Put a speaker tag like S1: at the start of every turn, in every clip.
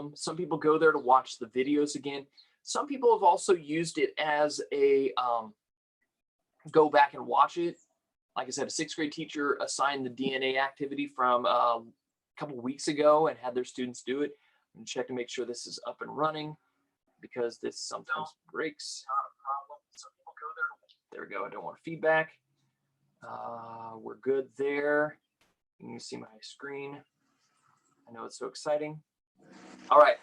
S1: them. Some people go there to watch the videos again. Some people have also used it as a go back and watch it. Like I said, a 6th grade teacher assigned the DNA activity from a couple of weeks ago and had their students do it. And check to make sure this is up and running because this sometimes breaks. Not a problem. Some people go there. There we go. I don't want feedback. We're good there. You can see my screen. I know it's so exciting. All right.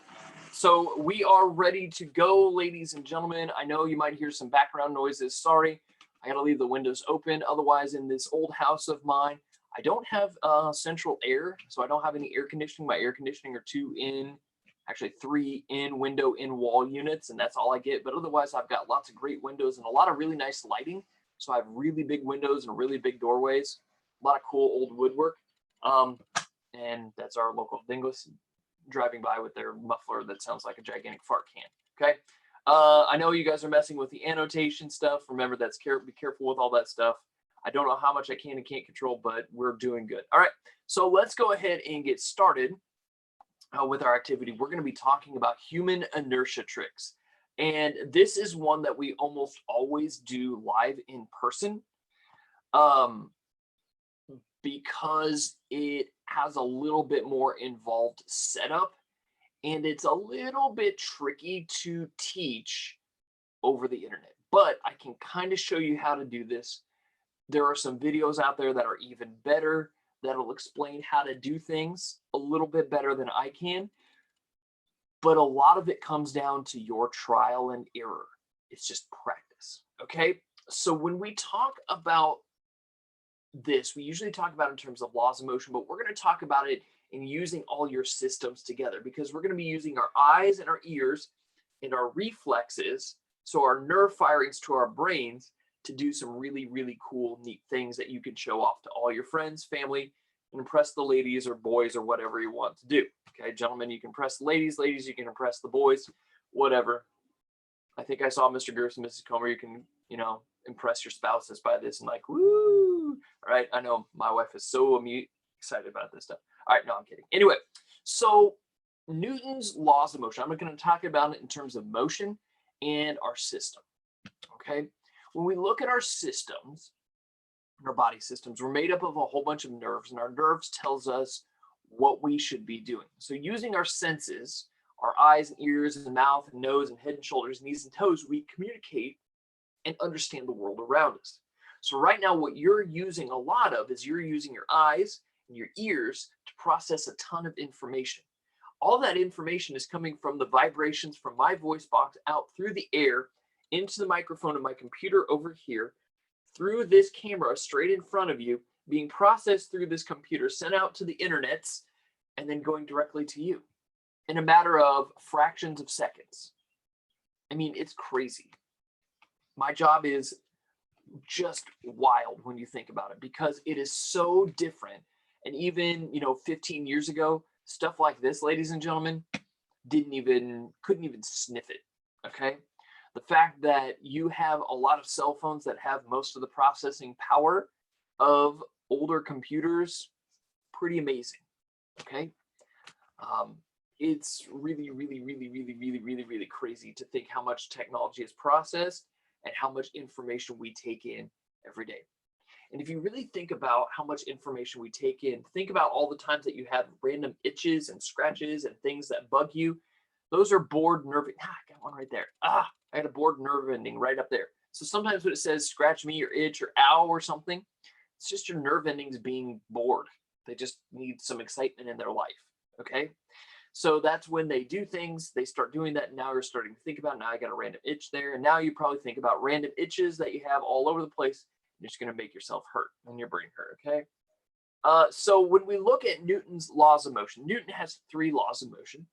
S1: So we are ready to go, ladies and gentlemen. I know you might hear some background noises. Sorry. I got to leave the windows open. Otherwise, in this old house of mine, I don't have central air, so I don't have any air conditioning. My air conditioning are 3 in window in wall units, and that's all I get. But otherwise, I've got lots of great windows and a lot of really nice lighting. So I have really big windows and really big doorways, a lot of cool old woodwork. And that's our local dingoes driving by with their muffler that sounds like a gigantic fart can. Okay. I know you guys are messing with the annotation stuff. Remember, be careful with all that stuff. I don't know how much I can and can't control, but we're doing good. All right, so let's go ahead and get started with our activity. We're going to be talking about human inertia tricks. And this is one that we almost always do live in person because it has a little bit more involved setup. And it's a little bit tricky to teach over the internet, but I can kind of show you how to do this. There are some videos out there that are even better that'll explain how to do things a little bit better than I can. But a lot of it comes down to your trial and error. It's just practice. Okay. So when we talk about this, we usually talk about it in terms of laws of motion, but we're going to talk about it in using all your systems together because we're going to be using our eyes and our ears and our reflexes, so our nerve firings to our brains, to do some really, really cool, neat things that you can show off to all your friends, family, and impress the ladies or boys or whatever you want to do. Okay, gentlemen, you can impress the ladies. Ladies, you can impress the boys, whatever. I think I saw Mr. Gerson, Mrs. Comer, you can, impress your spouses by this and like, woo, all right? I know my wife is so excited about this stuff. All right, no, I'm kidding. Anyway, so Newton's laws of motion, I'm going to talk about it in terms of motion and our system, okay? When we look at our systems, our body systems, we're made up of a whole bunch of nerves, and our nerves tells us what we should be doing. So using our senses, our eyes and ears and mouth and nose and head and shoulders, knees and toes, we communicate and understand the world around us. So right now, what you're using a lot of is you're using your eyes and your ears to process a ton of information. All that information is coming from the vibrations from my voice box out through the air into the microphone of my computer over here, through this camera straight in front of you, being processed through this computer, sent out to the internets, and then going directly to you in a matter of fractions of seconds. I mean, it's crazy. My job is just wild when you think about it because it is so different. And even, 15 years ago, stuff like this, ladies and gentlemen, couldn't even sniff it, okay? The fact that you have a lot of cell phones that have most of the processing power of older computers, pretty amazing, okay? It's really, really, really, really, really, really, really crazy to think how much technology is processed and how much information we take in every day. And if you really think about how much information we take in, think about all the times that you have random itches and scratches and things that bug you. Those are bored nerve. I got one right there. I had a bored nerve ending right up there. So sometimes when it says scratch me or itch or ow or something, it's just your nerve endings being bored. They just need some excitement in their life. Okay. So that's when they do things, they start doing that. And now you're starting to think about, now I got a random itch there. And now you probably think about random itches that you have all over the place. You're just going to make yourself hurt and your brain hurt. Okay. So when we look at Newton's laws of motion, Newton has 3 laws of motion.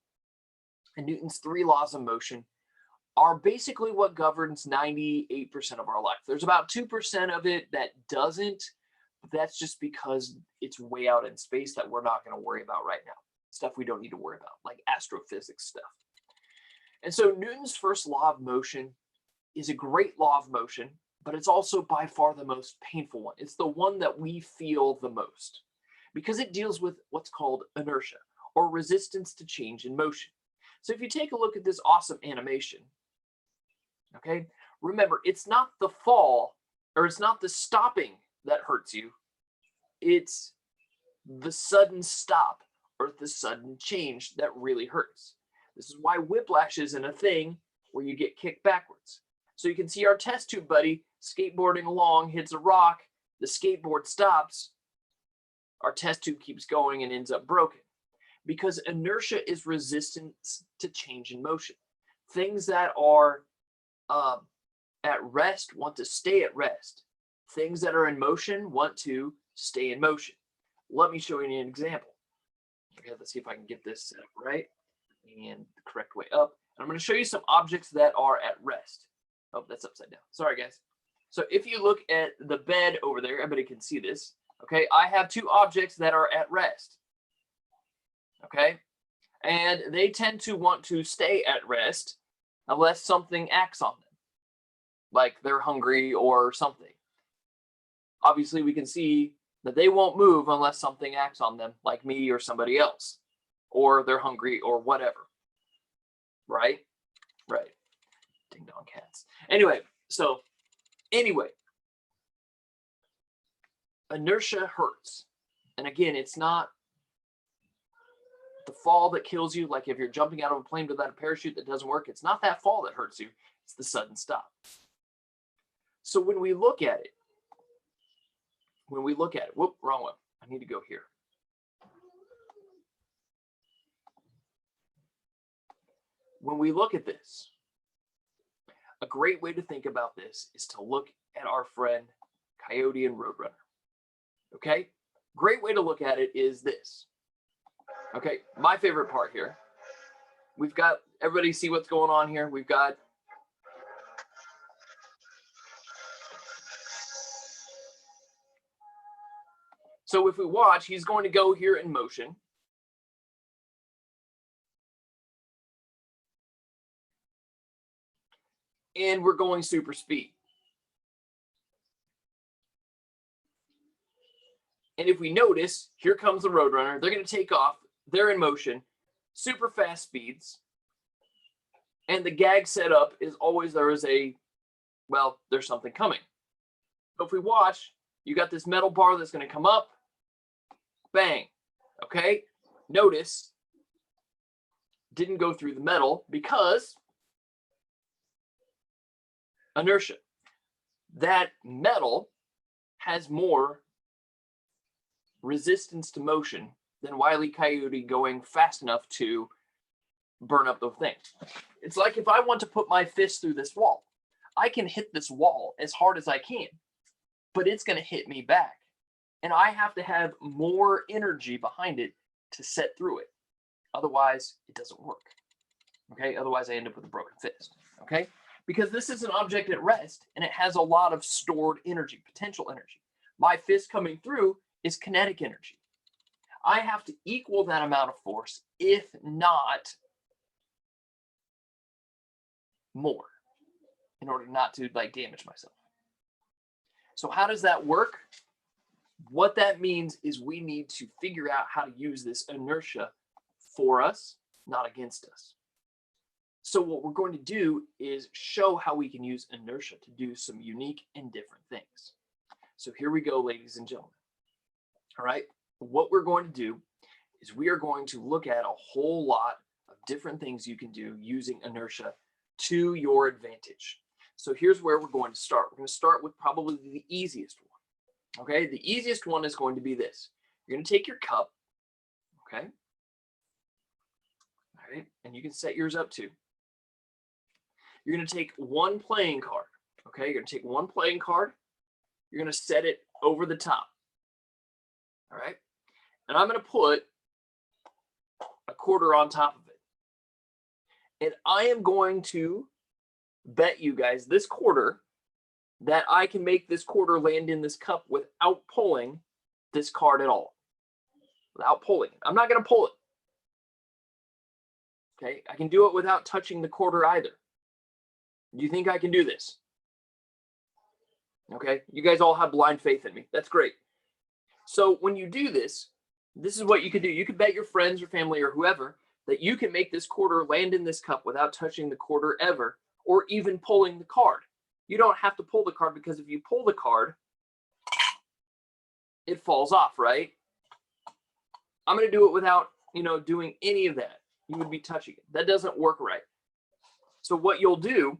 S1: And Newton's 3 laws of motion are basically what governs 98% of our life. There's about 2% of it that doesn't, but that's just because it's way out in space that we're not going to worry about right now. Stuff we don't need to worry about, like astrophysics stuff. And so Newton's first law of motion is a great law of motion, but it's also by far the most painful one. It's the one that we feel the most because it deals with what's called inertia, or resistance to change in motion. So if you take a look at this awesome animation, okay, remember, it's not the fall or it's not the stopping that hurts you. It's the sudden stop or the sudden change that really hurts. This is why whiplash isn't a thing where you get kicked backwards. So you can see our test tube buddy skateboarding along, hits a rock, the skateboard stops, our test tube keeps going and ends up broken. Because inertia is resistance to change in motion. Things that are at rest want to stay at rest. Things that are in motion want to stay in motion. Let me show you an example. Okay, let's see if I can get this set up right and the correct way up. And I'm going to show you some objects that are at rest. Oh, that's upside down. Sorry, guys. So if you look at the bed over there, everybody can see this. Okay, I have two objects that are at rest. Okay, and they tend to want to stay at rest unless something acts on them, like they're hungry or something. Obviously, we can see that they won't move unless something acts on them, like me or somebody else, or they're hungry or whatever. Right? Right. Ding dong cats. Anyway, inertia hurts. And again, it's not the fall that kills you, like if you're jumping out of a plane without a parachute that doesn't work. It's not that fall that hurts you. It's the sudden stop. So when we look at it, whoop, wrong one. I need to go here. When we look at this, a great way to think about this is to look at our friend Coyote and Roadrunner. Okay? Great way to look at it is this. Okay, my favorite part here. We've got, everybody see what's going on here? We've got so if we watch, he's going to go here in motion. And we're going super speed. And if we notice, here comes the Roadrunner. They're going to take off. They're in motion, super fast speeds. And the gag setup is always there's something coming. So if we watch, you got this metal bar that's going to come up. Bang. Okay. Notice, didn't go through the metal because inertia. That metal has more resistance to motion than Wile E. Coyote going fast enough to burn up the thing. It's like if I want to put my fist through this wall, I can hit this wall as hard as I can, but it's going to hit me back. And I have to have more energy behind it to set through it. Otherwise, it doesn't work. Okay? Otherwise, I end up with a broken fist. Okay? Because this is an object at rest, and it has a lot of stored energy, potential energy. My fist coming through is kinetic energy. I have to equal that amount of force, if not more, in order not to damage myself. So how does that work? What that means is we need to figure out how to use this inertia for us, not against us. So what we're going to do is show how we can use inertia to do some unique and different things. So here we go, ladies and gentlemen. All right, what we're going to do is we are going to look at a whole lot of different things you can do using inertia to your advantage. So here's where we're going to start. We're going to start with probably the easiest one. Okay, the easiest one is going to be this. You're going to take your cup, okay? All right, and you can set yours up too. You're going to take one playing card, okay? You're going to take one playing card. You're going to set it over the top, all right? And I'm going to put a quarter on top of it. And I am going to bet you guys this quarter that I can make this quarter land in this cup without pulling this card at all. Without pulling it. I'm not going to pull it. Okay, I can do it without touching the quarter either. Do you think I can do this? Okay, you guys all have blind faith in me. That's great. So when you do this, this is what you could do. You could bet your friends or family or whoever that you can make this quarter land in this cup without touching the quarter ever, or even pulling the card. You don't have to pull the card, because if you pull the card, it falls off, right? I'm going to do it without, doing any of that. You would be touching it. That doesn't work right. So what you'll do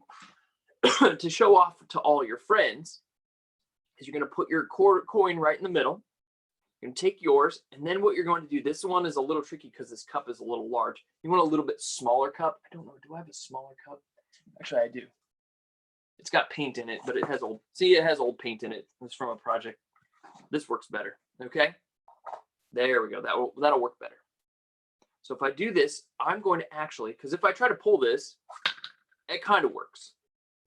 S1: to show off to all your friends is you're going to put your coin right in the middle. You're going to take yours, and then what you're going to do, this one is a little tricky because this cup is a little large. You want a little bit smaller cup. I don't know. Do I have a smaller cup? Actually, I do. It's got paint in it, but it has old paint in it. It's from a project. This works better. Okay. There we go. That'll work better. So if I do this, I'm going to actually, because if I try to pull this, it kind of works,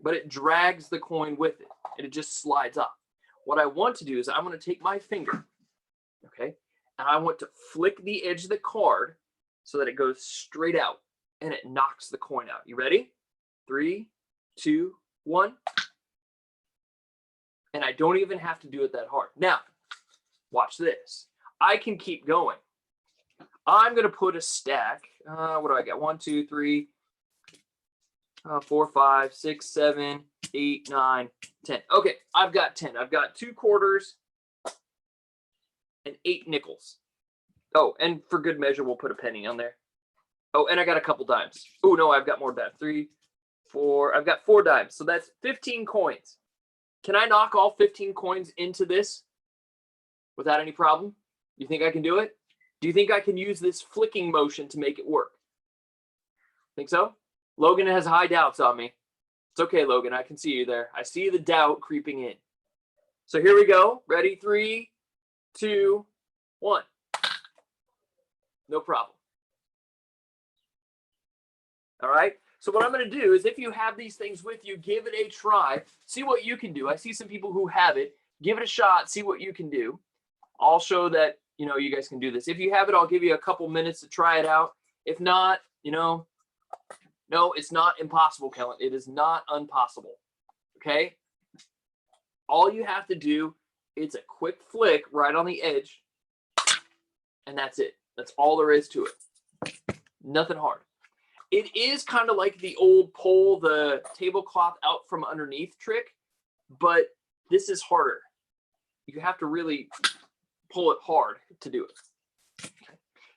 S1: but it drags the coin with it, and it just slides up. What I want to do is I'm going to take my finger, okay, and I want to flick the edge of the card so that it goes straight out, and it knocks the coin out. You ready? 3, 2, 1. And I don't even have to do it that hard. Now, watch this. I can keep going. I'm going to put a stack. What do I got? 1, 2, 3, 4, 5, 6, 7, 8, 9, 10. Okay, I've got 10. I've got 2 quarters and 8 nickels. Oh, and for good measure, we'll put a penny on there. Oh, and I got a couple dimes. Oh, no, I've got more dimes. 3, 4. I've got 4 dimes. So that's 15 coins. Can I knock all 15 coins into this without any problem? You think I can do it? Do you think I can use this flicking motion to make it work? Think so? Logan has high doubts on me. It's okay, Logan. I can see you there. I see the doubt creeping in. So here we go. Ready? 3, 2, 1. No problem. All right. So what I'm going to do is, if you have these things with you, give it a try. See what you can do. I see some people who have it. Give it a shot. See what you can do. I'll show that, you guys can do this. If you have it, I'll give you a couple minutes to try it out. If not, no, it's not impossible, Kellen. It is not impossible. Okay. All you have to do, it's a quick flick right on the edge, and that's it. That's all there is to it. Nothing hard. It is kind of like the old pull the tablecloth out from underneath trick, but this is harder. You have to really pull it hard to do it.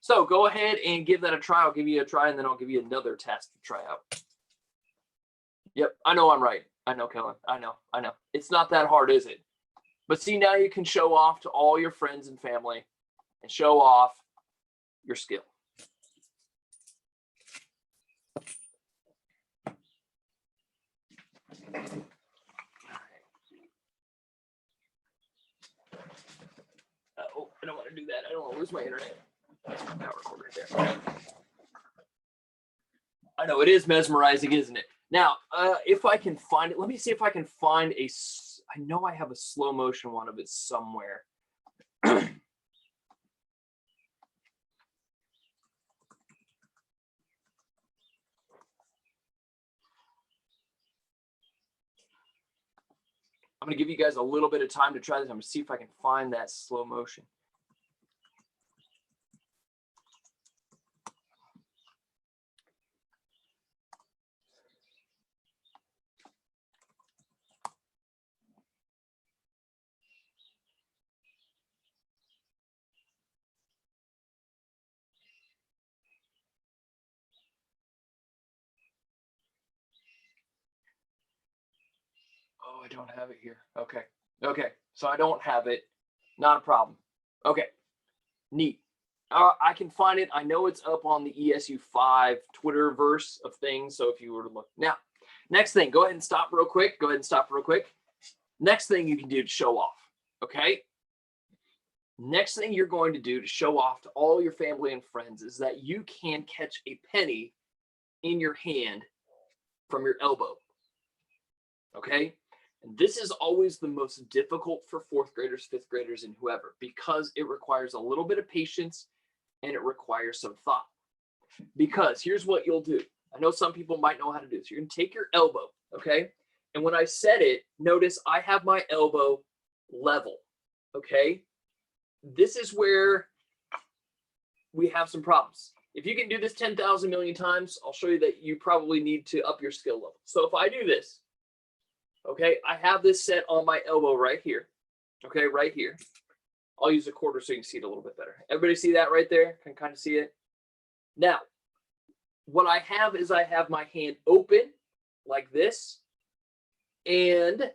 S1: So go ahead and give that a try. I'll give you a try, and then I'll give you another test to try out. Yep, I know I'm right. I know, Kellen. I know. It's not that hard, is it? But see, now you can show off to all your friends and family and show off your skill. Oh, I don't want to do that. I don't want to lose my internet. That's my power cord right there. I know, it is mesmerizing, isn't it? Now, if I can find it, let me see if I can find I know I have a slow motion one of it somewhere. I'm going to give you guys a little bit of time to try this. I'm going to see if I can find that slow motion. Oh, I don't have it here. Okay. So I don't have it. Not a problem. Okay. Neat. I can find it. I know it's up on the ESU5 Twitterverse of things. So if you were to look now, next thing, go ahead and stop real quick. Next thing you can do to show off. Okay. Next thing you're going to do to show off to all your family and friends is that you can catch a penny in your hand from your elbow. Okay. And this is always the most difficult for 4th graders, 5th graders, and whoever, because it requires a little bit of patience and it requires some thought. Because here's what you'll do. I know some people might know how to do this. You're going to take your elbow, okay? And when I said it, notice I have my elbow level, okay? This is where we have some problems. If you can do this 10,000 million times, I'll show you that you probably need to up your skill level. So if I do this, okay, I have this set on my elbow right here, okay, right here. I'll use a quarter so you can see it a little bit better. Everybody see that right there? Can kind of see it? Now, what I have is I have my hand open like this, and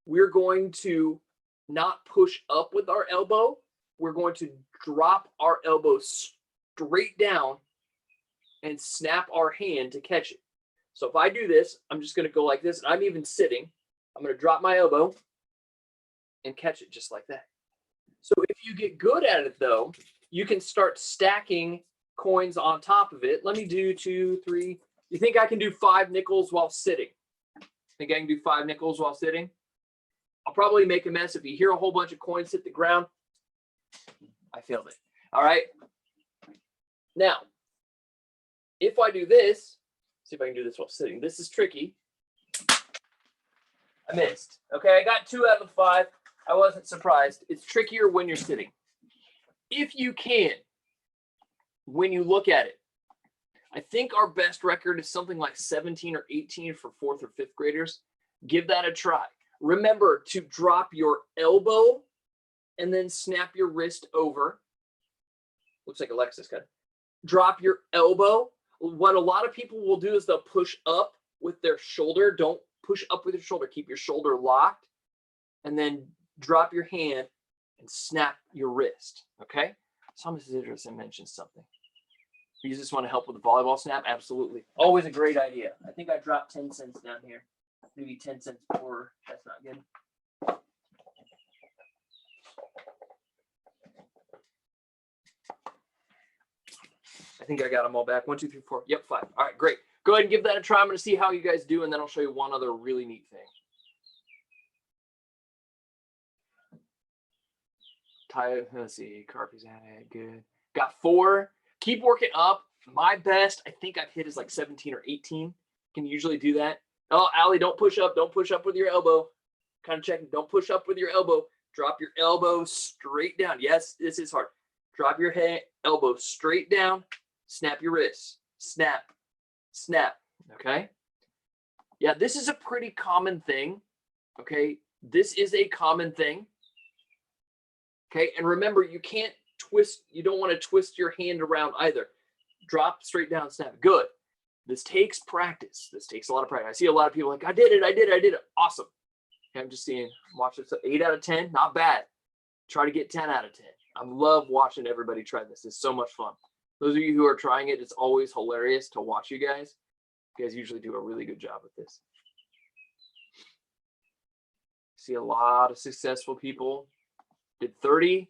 S1: we're going to not push up with our elbow. We're going to drop our elbow straight down and snap our hand to catch it. So if I do this, I'm just going to go like this. And I'm even sitting. I'm going to drop my elbow and catch it just like that. So if you get good at it, though, you can start stacking coins on top of it. Let me do 2, 3. You think I can do 5 nickels while sitting? Think I can do 5 nickels while sitting? I'll probably make a mess. If you hear a whole bunch of coins hit the ground, I failed it. All right. Now, if I do this, see if I can do this while sitting. This is tricky. I missed. Okay, I got 2 out of 5. I wasn't surprised. It's trickier when you're sitting. If you can, when you look at it, I think our best record is something like 17 or 18 for 4th or 5th graders. Give that a try. Remember to drop your elbow and then snap your wrist over. Looks like Alexis got it. Drop your elbow. What a lot of people will do is they'll push up with their shoulder. Don't push up with your shoulder. Keep your shoulder locked. And then drop your hand and snap your wrist. Okay? Thomas Idrison mentioned something. You just want to help with the volleyball snap? Absolutely. Always a great idea. I think I dropped 10 cents down here. Maybe 10 cents more. That's not good. I think I got them all back. 1, 2, 3, 4. Yep, 5. All right, great. Go ahead and give that a try. I'm going to see how you guys do, and then I'll show you one other really neat thing. Let's see. Carpy's at it. Good. Got 4. Keep working up. My best, I think I've hit is like 17 or 18. Can usually do that. Oh, Allie, don't push up. Don't push up with your elbow. Kind of checking. Don't push up with your elbow. Drop your elbow straight down. Yes, this is hard. Drop your head, elbow straight down. Snap your wrist. Snap. Snap. Okay? Yeah, this is a pretty common thing. Okay? This is a common thing. Okay? And remember, you can't twist. You don't want to twist your hand around either. Drop straight down, snap. Good. This takes practice. This takes a lot of practice. I see a lot of people like, I did it. Awesome. Okay, I'm just seeing, watch this. 8 out of 10, not bad. Try to get 10 out of 10. I love watching everybody try this. It's so much fun. Those of you who are trying it, it's always hilarious to watch you guys. You guys usually do a really good job with this. See a lot of successful people. Did 30.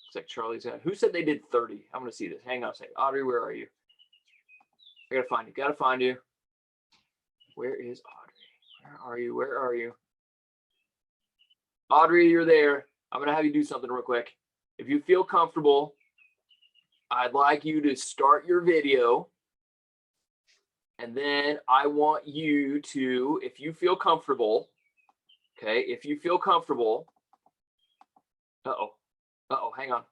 S1: Looks like Charlie's got. Who said they did 30? I'm going to see this. Hang on a second. Audrey, where are you? I got to find you. Got to find you. Where is Audrey? Where are you? Audrey, you're there. I'm going to have you do something real quick. If you feel comfortable, I'd like you to start your video. And then I want you to, if you feel comfortable, okay, if you feel comfortable, hang on.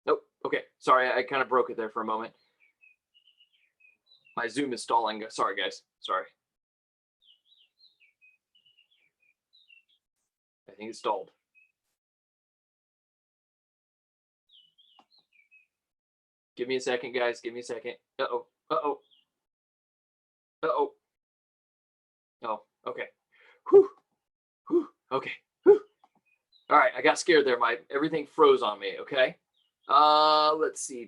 S1: Nope, okay, sorry, I kind of broke it there for a moment. My Zoom is stalling. Sorry, guys, sorry. I think it stalled. Give me a second, guys. Give me a second. Oh, okay. Whew. Okay. Whew. All right, I got scared there. Everything froze on me, okay? Let's see.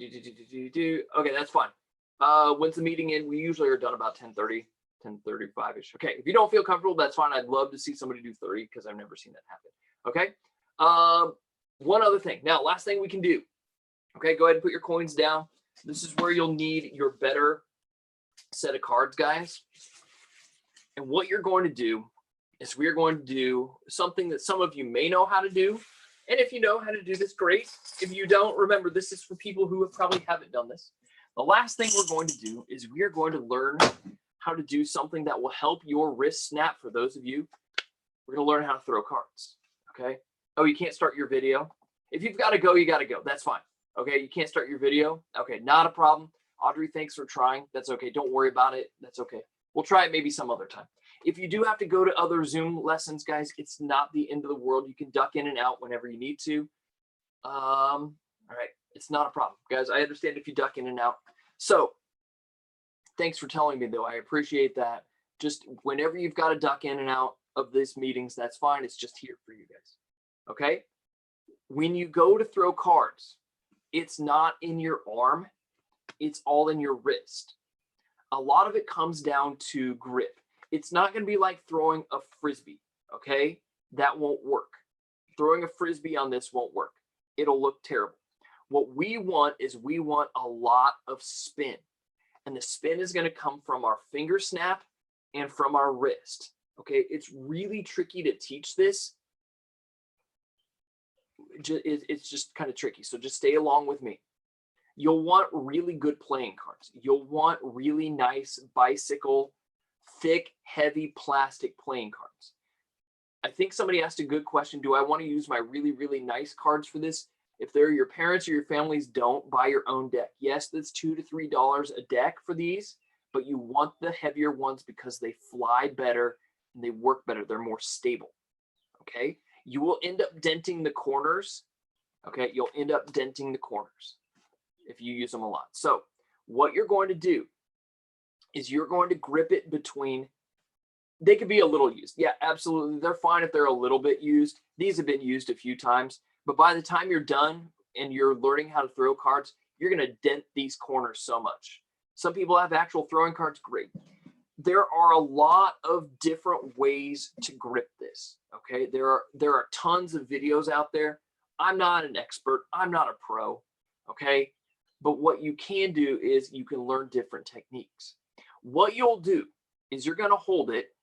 S1: Okay, that's fine. When's the meeting in? We usually are done about 10:30, 10:35-ish. Okay, if you don't feel comfortable, that's fine. I'd love to see somebody do 30 because I've never seen that happen. Okay? One other thing. Now, last thing we can do. Okay, go ahead and put your coins down. This is where you'll need your better set of cards, guys. And what you're going to do is we're going to do something that some of you may know how to do. And if you know how to do this, great. If you don't, remember, this is for people who probably haven't done this. The last thing we're going to do is we are going to learn how to do something that will help your wrist snap. For those of you, we're going to learn how to throw cards. Okay. Oh, you can't start your video. If you've got to go, you got to go. That's fine. Okay. You can't start your video. Okay. Not a problem. Audrey, thanks for trying. That's okay. Don't worry about it. That's okay. We'll try it maybe some other time. If you do have to go to other Zoom lessons, guys, it's not the end of the world. You can duck in and out whenever you need to. All right. It's not a problem, guys. I understand if you duck in and out. So thanks for telling me, though. I appreciate that. Just whenever you've got to duck in and out of these meetings, that's fine. It's just here for you guys. Okay. When you go to throw cards, it's not in your arm. It's all in your wrist. A lot of it comes down to grip. It's not going to be like throwing a Frisbee. Okay. That won't work. Throwing a Frisbee on this won't work. It'll look terrible. What we want is we want a lot of spin. And the spin is going to come from our finger snap and from our wrist. Okay, it's really tricky to teach this. It's just kind of tricky. So just stay along with me. You'll want really good playing cards. You'll want really nice bicycle, thick, heavy plastic playing cards. I think somebody asked a good question. Do I want to use my really, really nice cards for this? If they're your parents or your families, don't buy your own deck. Yes, that's $2 to $3 a deck for these, but you want the heavier ones because they fly better and they work better. They're more stable. Okay. You will end up denting the corners. Okay. You'll end up denting the corners if you use them a lot. So what you're going to do is you're going to grip it between, they could be a little used. Yeah, absolutely. They're fine if they're a little bit used. These have been used a few times, but by the time you're done and you're learning how to throw cards, you're going to dent these corners so much. Some people have actual throwing cards. Great. There are a lot of different ways to grip this. Okay. There are tons of videos out there. I'm not an expert. I'm not a pro. Okay. But what you can do is you can learn different techniques. What you'll do is you're going to hold it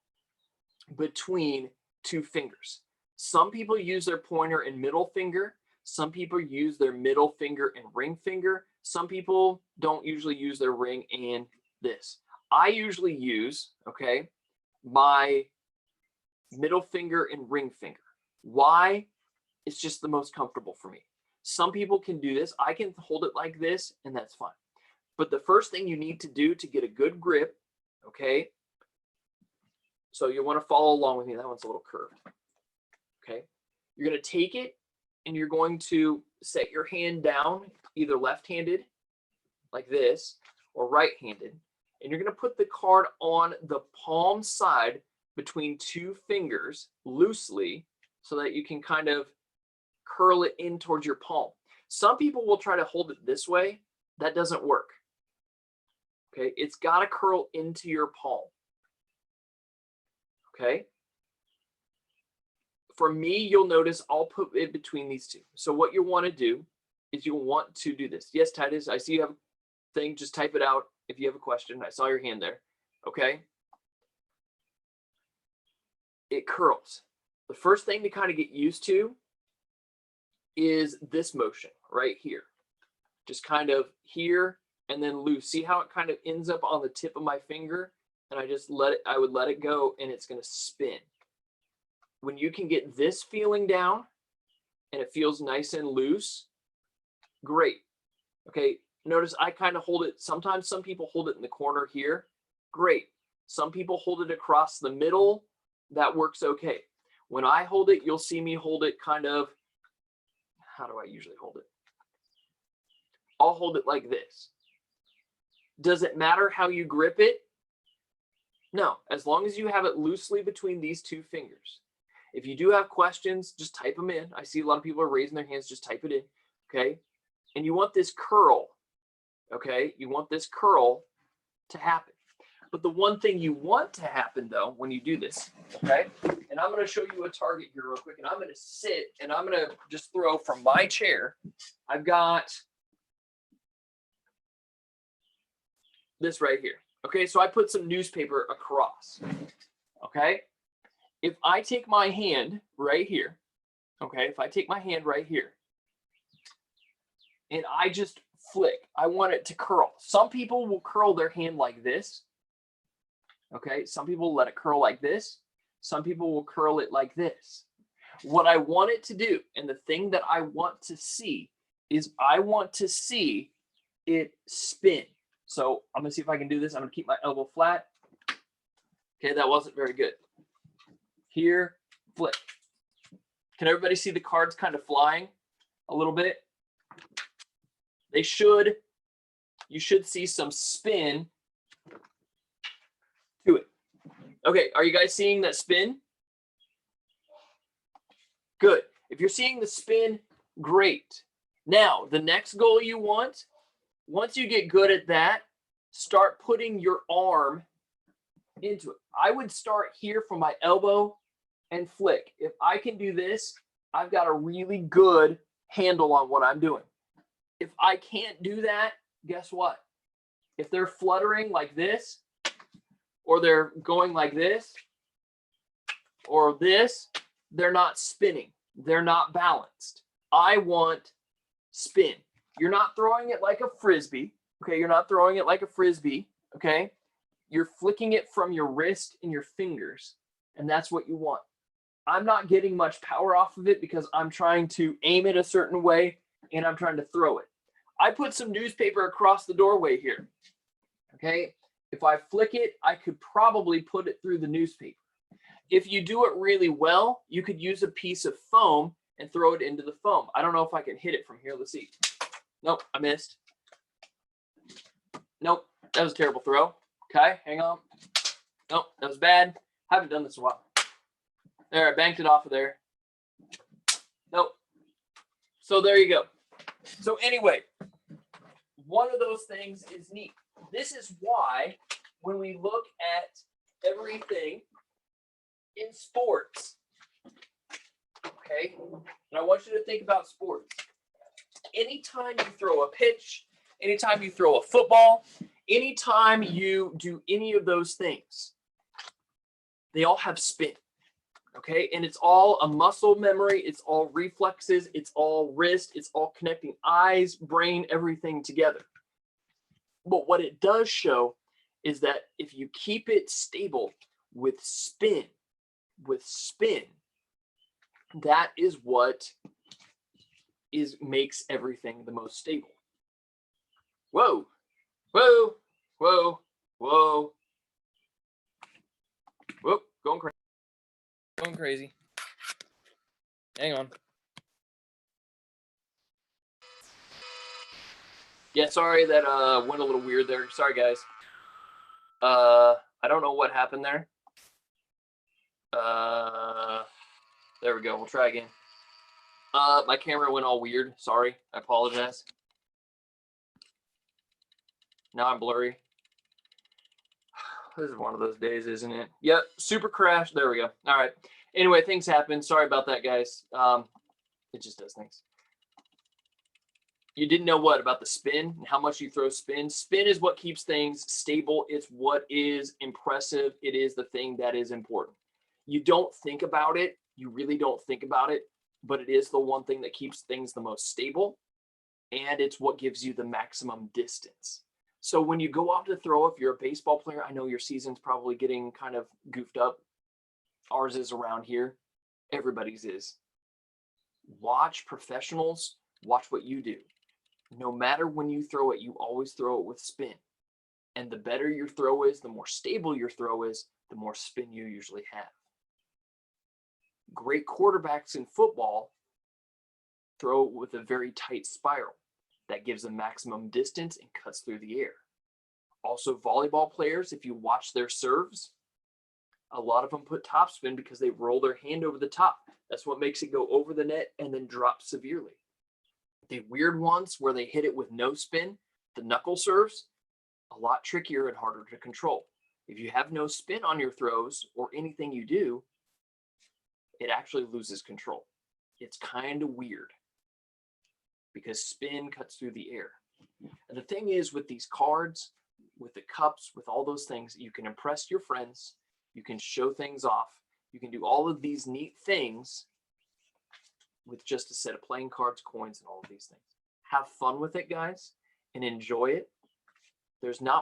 S1: between two fingers. Some people use their pointer and middle finger. Some people use their middle finger and ring finger. Some people don't usually use their ring and this. I usually use, okay, my middle finger and ring finger. Why? It's just the most comfortable for me. Some people can do this. I can hold it like this, and that's fine. But the first thing you need to do to get a good grip, okay, so you want to follow along with me. That one's a little curved. Okay. You're going to take it and you're going to set your hand down, either left-handed like this or right-handed. And you're going to put the card on the palm side between two fingers loosely so that you can kind of curl it in towards your palm. Some people will try to hold it this way. That doesn't work. Okay. It's got to curl into your palm. Okay. For me, you'll notice I'll put it between these two. So what you want to do is you'll want to do this. Yes, Titus, I see you have a thing. Just type it out if you have a question. I saw your hand there. Okay. It curls. The first thing to kind of get used to is this motion right here. Just kind of here and then loose. See how it kind of ends up on the tip of my finger? And I just I would let it go and it's going to spin. When you can get this feeling down and it feels nice and loose, great. Okay, notice I kind of hold it. Sometimes some people hold it in the corner here. Great. Some people hold it across the middle. That works okay. When I hold it, you'll see me hold it kind of, how do I usually hold it? I'll hold it like this. Does it matter how you grip it? No, as long as you have it loosely between these two fingers. If you do have questions, just type them in. I see a lot of people are raising their hands. Just type it in, okay? And you want this curl, okay? You want this curl to happen. But the one thing you want to happen, though, when you do this, okay? And I'm going to show you a target here real quick. And I'm going to sit, and I'm going to just throw from my chair. I've got this right here. Okay, so I put some newspaper across, okay? If I take my hand right here, okay, if I take my hand right here and I just flick, I want it to curl. Some people will curl their hand like this. Okay, some people let it curl like this. Some people will curl it like this. What I want it to do, and the thing that I want to see, is I want to see it spin. So I'm gonna see if I can do this. I'm gonna keep my elbow flat. Okay, that wasn't very good. Here, flick. Can everybody see the cards kind of flying a little bit? They should. You should see some spin to it. Okay, are you guys seeing that spin? Good. If you're seeing the spin, great. Now, the next goal you want, once you get good at that, start putting your arm into it. I would start here from my elbow and flick. If I can do this, I've got a really good handle on what I'm doing. If I can't do that, guess what? If they're fluttering like this, or they're going like this, or this, they're not spinning. They're not balanced. I want spin. You're not throwing it like a frisbee. Okay, you're not throwing it like a frisbee. Okay, you're flicking it from your wrist and your fingers, and that's what you want. I'm not getting much power off of it because I'm trying to aim it a certain way and I'm trying to throw it. I put some newspaper across the doorway here. Okay, if I flick it, I could probably put it through the newspaper. If you do it really well, you could use a piece of foam and throw it into the foam. I don't know if I can hit it from here. Let's see. Nope, I missed. Nope, that was a terrible throw. Okay, hang on. Nope, that was bad. Haven't done this in a while. There, I banked it off of there. Nope. So there you go. So anyway, one of those things is neat. This is why when we look at everything in sports, okay, and I want you to think about sports. Anytime you throw a pitch, anytime you throw a football, anytime you do any of those things, they all have spin. Okay, and it's all a muscle memory, it's all reflexes, it's all wrist, it's all connecting eyes, brain, everything together. But what it does show is that if you keep it stable with spin, that is what makes everything the most stable. Whoa, whoa, whoa, whoa, whoa, going crazy. Going crazy. Hang on. Yeah, sorry that went a little weird there. Sorry, guys. I don't know what happened there. There we go. We'll try again. My camera went all weird. Sorry. I apologize. Now I'm blurry. This is one of those days, isn't it? Yep. Super crash. There we go. All right. Anyway, things happen. Sorry about that, guys. It just does things. You didn't know what about the spin and how much you throw spin. Spin is what keeps things stable. It's what is impressive. It is the thing that is important. You don't think about it. You really don't think about it, but it is the one thing that keeps things the most stable, and it's what gives you the maximum distance. So when you go out to throw, if you're a baseball player, I know your season's probably getting kind of goofed up. Ours is around here. Everybody's is. Watch professionals. Watch what you do. No matter when you throw it, you always throw it with spin. And the better your throw is, the more stable your throw is, the more spin you usually have. Great quarterbacks in football throw it with a very tight spiral that gives them maximum distance and cuts through the air. Also, volleyball players, if you watch their serves, a lot of them put topspin because they roll their hand over the top. That's what makes it go over the net and then drop severely. The weird ones where they hit it with no spin, the knuckle serves, a lot trickier and harder to control. If you have no spin on your throws or anything you do, it actually loses control. It's kind of weird because spin cuts through the air. And the thing is with these cards, with the cups, with all those things, you can impress your friends, you can show things off, you can do all of these neat things with just a set of playing cards, coins, and all of these things. Have fun with it, guys, and enjoy it. There's not